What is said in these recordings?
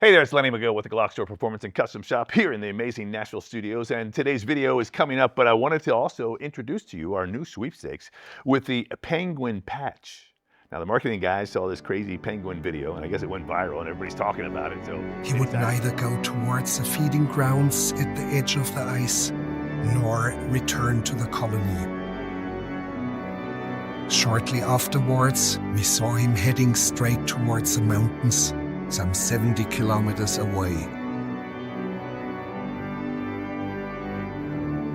Hey there, it's Lenny McGill with the GlockStore Performance and Custom Shop here in the amazing Nashville studios. And today's video is coming up, but I wanted to also introduce to you our new sweepstakes with the penguin patch. Now, the marketing guys saw this crazy penguin video, and I guess it went viral, and everybody's talking about it. So He would neither go towards the feeding grounds at the edge of the ice, nor return to the colony. Shortly afterwards, we saw him heading straight towards the mountains, some 70 kilometers away.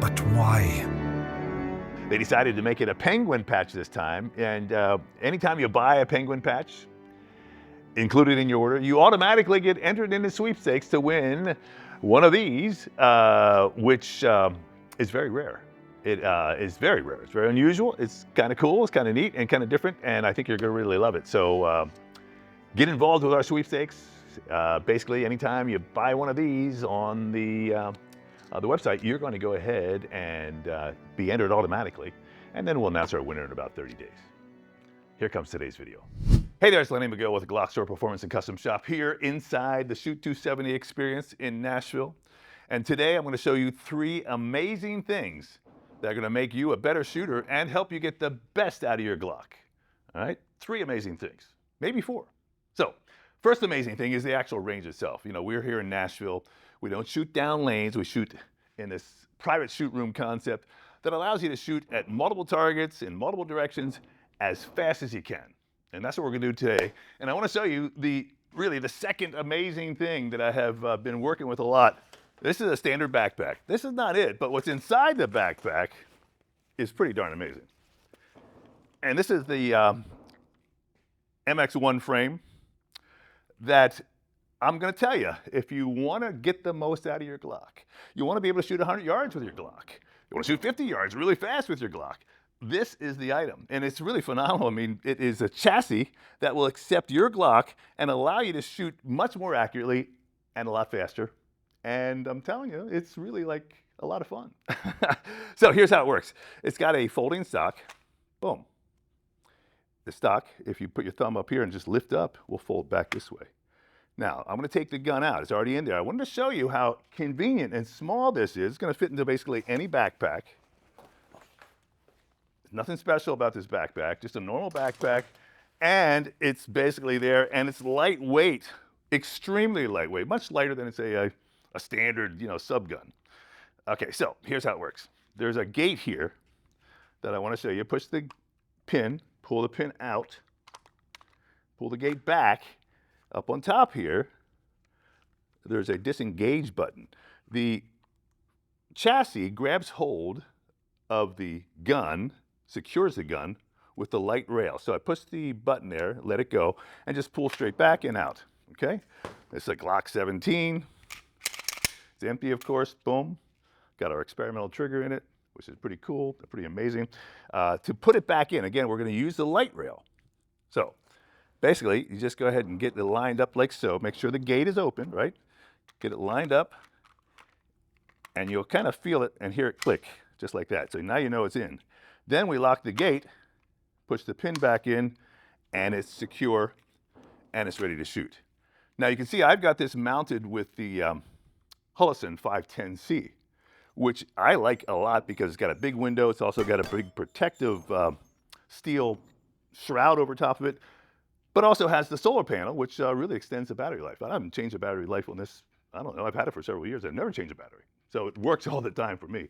But why? they decided to make it a penguin patch this time. And anytime you buy a penguin patch, included in your order, you automatically get entered into sweepstakes to win one of these, which is very rare. It is very rare. It's very unusual. It's kind of cool. It's kind of neat and kind of different. And I think you're going to really love it. So get involved with our sweepstakes. Basically, anytime you buy one of these on the website, you're going to go ahead and be entered automatically. And then we'll announce our winner in about 30 days. Here comes today's video. Hey there, it's Lenny McGill with the GlockStore Performance and Custom Shop here inside the Shoot 270 experience in Nashville. And today I'm going to show you 3 amazing things that are going to make you a better shooter and help you get the best out of your Glock. All right, 3 amazing things, maybe 4. So, first amazing thing is the actual range itself. You know, we're here in Nashville. We don't shoot down lanes. We shoot in this private shoot room concept that allows you to shoot at multiple targets in multiple directions as fast as you can. And that's what we're going to do today. And I want to show you really the second amazing thing that I have been working with a lot. This is a standard backpack. This is not it, but what's inside the backpack is pretty darn amazing. And this is the MX1 frame that I'm going to tell you, if you want to get the most out of your Glock, you want to be able to shoot 100 yards with your Glock, you want to shoot 50 yards really fast with your Glock, this is the item. And it's really phenomenal. I mean, it is a chassis that will accept your Glock and allow you to shoot much more accurately and a lot faster. And I'm telling you, it's really like a lot of fun. So here's how it works. It's got a folding stock. Boom. The stock, if you put your thumb up here and just lift up, will fold back this way. Now, I'm going to take the gun out. It's already in there. I wanted to show you how convenient and small this is. It's going to fit into basically any backpack. There's nothing special about this backpack, just a normal backpack. And it's basically there, and it's lightweight, extremely lightweight, much lighter than, say, a standard, sub gun. Okay, so here's how it works. There's a gate here that I want to show you. Push the pin, pull the pin out, pull the gate back. Up on top here, there's a disengage button. The chassis grabs hold of the gun, secures the gun with the light rail. So I push the button there, let it go, and just pull straight back and out, okay? It's a Glock 17. It's empty, of course, boom. Got our experimental trigger in it, which is pretty cool, pretty amazing. To put it back in, again, we're gonna use the light rail. So basically, you just go ahead and get it lined up like so. Make sure the gate is open, right? Get it lined up, and you'll kind of feel it and hear it click, just like that. So now you know it's in. Then we lock the gate, push the pin back in, and it's secure, and it's ready to shoot. Now you can see I've got this mounted with the Hullison 510C, which I like a lot because it's got a big window. It's also got a big protective steel shroud over top of it, but also has the solar panel, which really extends the battery life. I haven't changed the battery life on this. I don't know. I've had it for several years. I've never changed a battery. So it works all the time for me.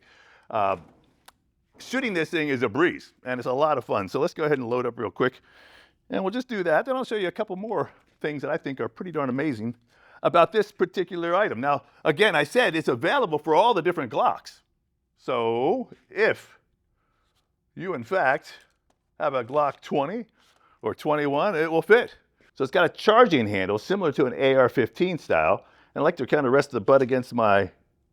Shooting this thing is a breeze, and it's a lot of fun. So let's go ahead and load up real quick, and we'll just do that. Then I'll show you a couple more things that I think are pretty darn amazing about this particular item. Now, again, I said it's available for all the different Glocks. So if you, in fact, have a Glock 20 or 21, it will fit. So it's got a charging handle similar to an AR-15 style. And I like to kind of rest the butt against my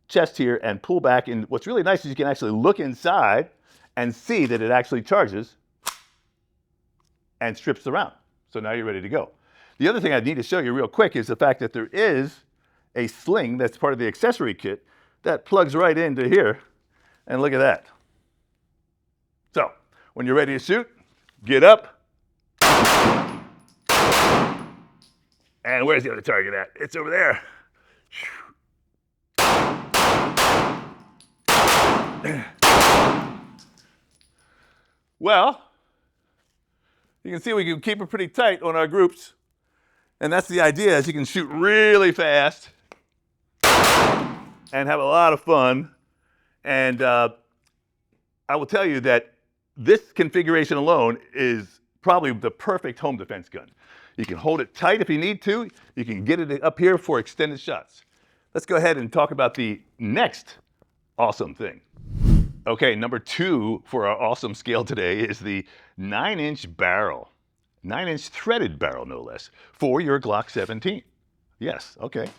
chest here and pull back. And what's really nice is you can actually look inside and see that it actually charges and strips the round. So now you're ready to go. The other thing I need to show you real quick is the fact that there is a sling that's part of the accessory kit that plugs right into here. And look at that. So when you're ready to shoot, get up, And where's the other target at? It's over there. Well, you can see we can keep it pretty tight on our groups. And that's the idea, is you can shoot really fast and have a lot of fun. And I will tell you that this configuration alone is probably the perfect home defense gun. You can hold it tight if you need to. You can get it up here for extended shots. Let's go ahead and talk about the next awesome thing. Okay, number 2 for our awesome scale today is the 9-inch barrel. 9-inch threaded barrel, no less, for your Glock 17. Yes, okay.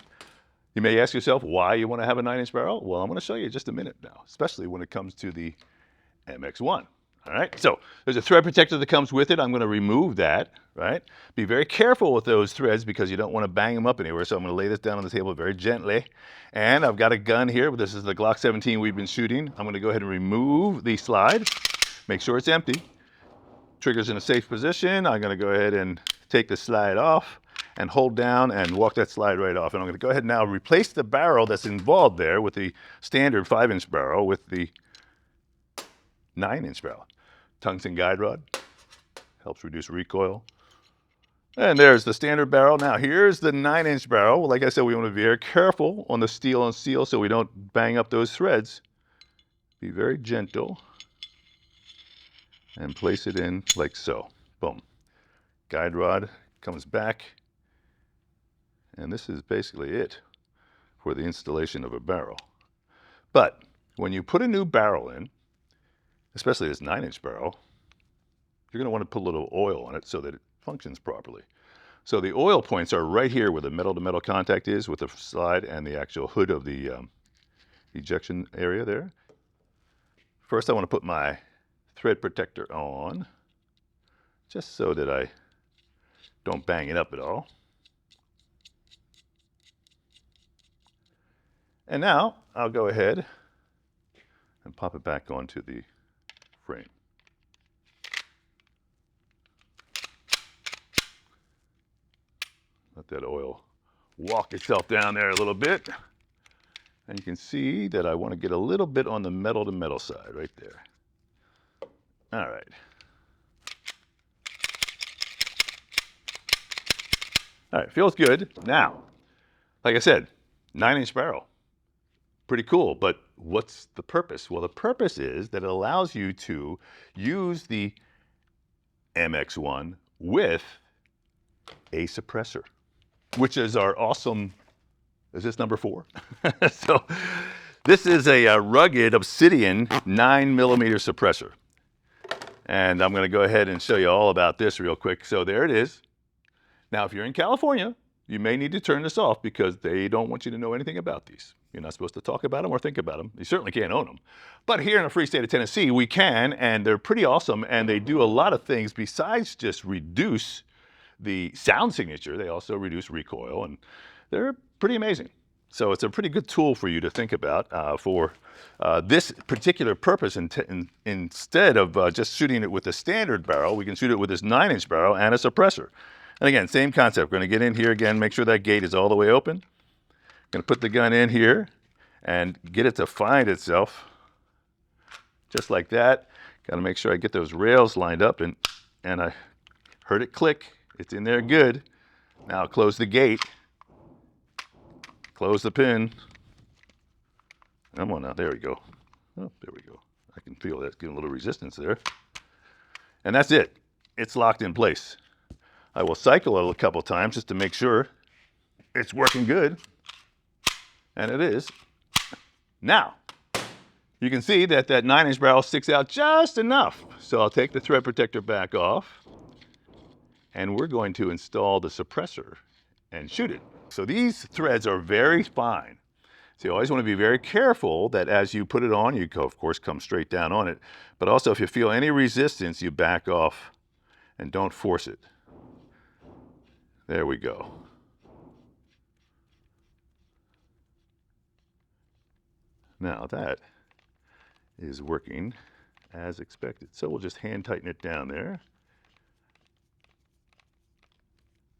You may ask yourself why you want to have a 9-inch barrel. Well, I'm going to show you in just a minute now, especially when it comes to the MX1. All right, so there's a thread protector that comes with it. I'm going to remove that, right? Be very careful with those threads because you don't want to bang them up anywhere. So I'm going to lay this down on the table very gently. And I've got a gun here. This is the Glock 17 we've been shooting. I'm going to go ahead and remove the slide. Make sure it's empty. Trigger's in a safe position. I'm going to go ahead and take the slide off and hold down and walk that slide right off. And I'm going to go ahead and now replace the barrel that's involved there with the standard 5-inch barrel with the 9-inch barrel. Tungsten guide rod, helps reduce recoil. And there's the standard barrel. Now here's the 9-inch barrel. Well, like I said, we want to be very careful on the steel on steel so we don't bang up those threads. Be very gentle and place it in like so. Boom. Guide rod comes back. And this is basically it for the installation of a barrel. But when you put a new barrel in, especially this 9-inch barrel, you're going to want to put a little oil on it so that it functions properly. So the oil points are right here where the metal-to-metal contact is with the slide and the actual hood of the ejection area there. First, I want to put my thread protector on, just so that I don't bang it up at all. And now, I'll go ahead and pop it back onto the frame. Let that oil walk itself down there a little bit. And you can see that I want to get a little bit on the metal-to-metal side right there. All right. All right, feels good. Now, like I said, 9-inch barrel. Pretty cool, but what's the purpose? Well, the purpose is that it allows you to use the MX1 with a suppressor, which is our awesome, is this number 4? So this is a rugged Obsidian 9mm suppressor. And I'm going to go ahead and show you all about this real quick. So there it is. Now, if you're in California, you may need to turn this off because they don't want you to know anything about these. You're not supposed to talk about them or think about them. You certainly can't own them. But here in the free state of Tennessee, we can, and they're pretty awesome, and they do a lot of things besides just reduce the sound signature. They also reduce recoil, and they're pretty amazing. So it's a pretty good tool for you to think about for this particular purpose. Instead of just shooting it with a standard barrel, we can shoot it with this 9-inch barrel and a suppressor. And again, same concept. We're going to get in here again, make sure that gate is all the way open. Going to put the gun in here and get it to find itself, just like that. Got to make sure I get those rails lined up, and I heard it click. It's in there good. Now close the gate. Close the pin. Come on now, there we go. Oh, there we go. I can feel that getting a little resistance there. And that's it. It's locked in place. I will cycle it a couple times just to make sure it's working good. And it is. Now, you can see that that 9-inch barrel sticks out just enough. So I'll take the thread protector back off, and we're going to install the suppressor and shoot it. So these threads are very fine. So you always want to be very careful that as you put it on, you of course come straight down on it. But also if you feel any resistance, you back off and don't force it. There we go. Now that is working as expected. So we'll just hand tighten it down there.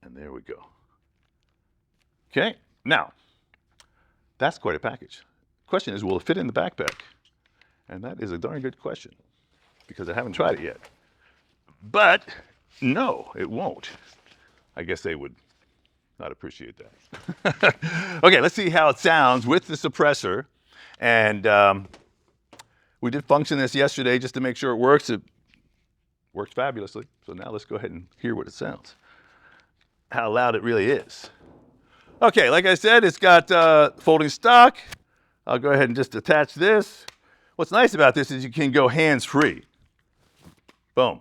And there we go. Okay, now, that's quite a package. Question is, will it fit in the backpack? And that is a darn good question, because I haven't tried it yet. But no, it won't. I guess they would not appreciate that. Okay, let's see how it sounds with the suppressor. And we did function this yesterday just to make sure it works. It works fabulously. So now let's go ahead and hear what it sounds, how loud it really is. Okay, like I said, it's got folding stock. I'll go ahead and just attach this. What's nice about this is you can go hands-free. Boom.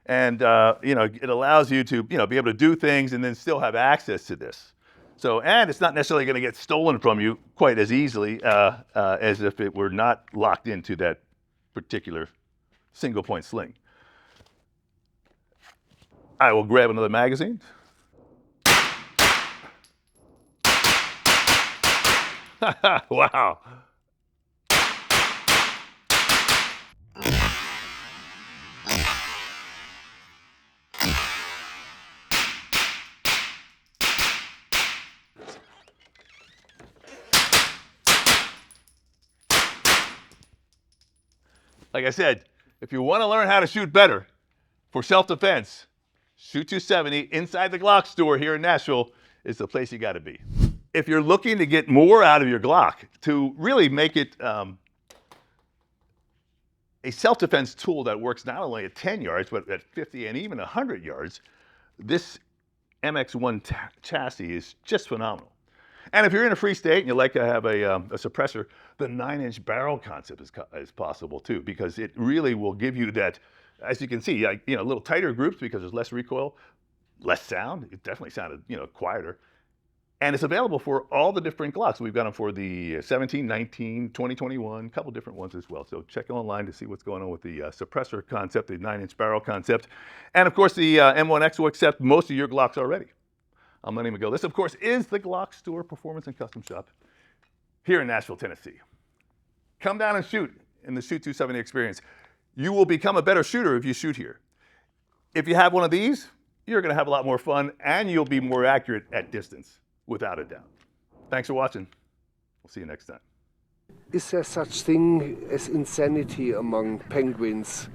And it allows you to be able to do things and then still have access to this. So, and it's not necessarily going to get stolen from you quite as easily as if it were not locked into that particular single point sling. I will grab another magazine. Wow. Like I said, if you want to learn how to shoot better for self-defense, Shoot 270 inside the GlockStore here in Nashville is the place you got to be. If you're looking to get more out of your Glock, to really make it a self-defense tool that works not only at 10 yards, but at 50 and even 100 yards, this MX1 chassis is just phenomenal. And if you're in a free state and you like to have a suppressor, the 9-inch barrel concept is possible too, because it really will give you that, as you can see, little tighter groups because there's less recoil, less sound. It definitely sounded, quieter. And it's available for all the different Glocks. We've got them for the 17, 19, 20, 21, a couple different ones as well. So check online to see what's going on with the suppressor concept, the 9-inch barrel concept. And of course, the M1X will accept most of your Glocks already. I'm letting them go. This, of course, is the GlockStore Performance and Custom Shop here in Nashville, Tennessee. Come down and shoot in the Shoot 270 experience. You will become a better shooter if you shoot here. If you have one of these, you're going to have a lot more fun, and you'll be more accurate at distance, without a doubt. Thanks for watching. We'll see you next time. Is there such thing as insanity among penguins?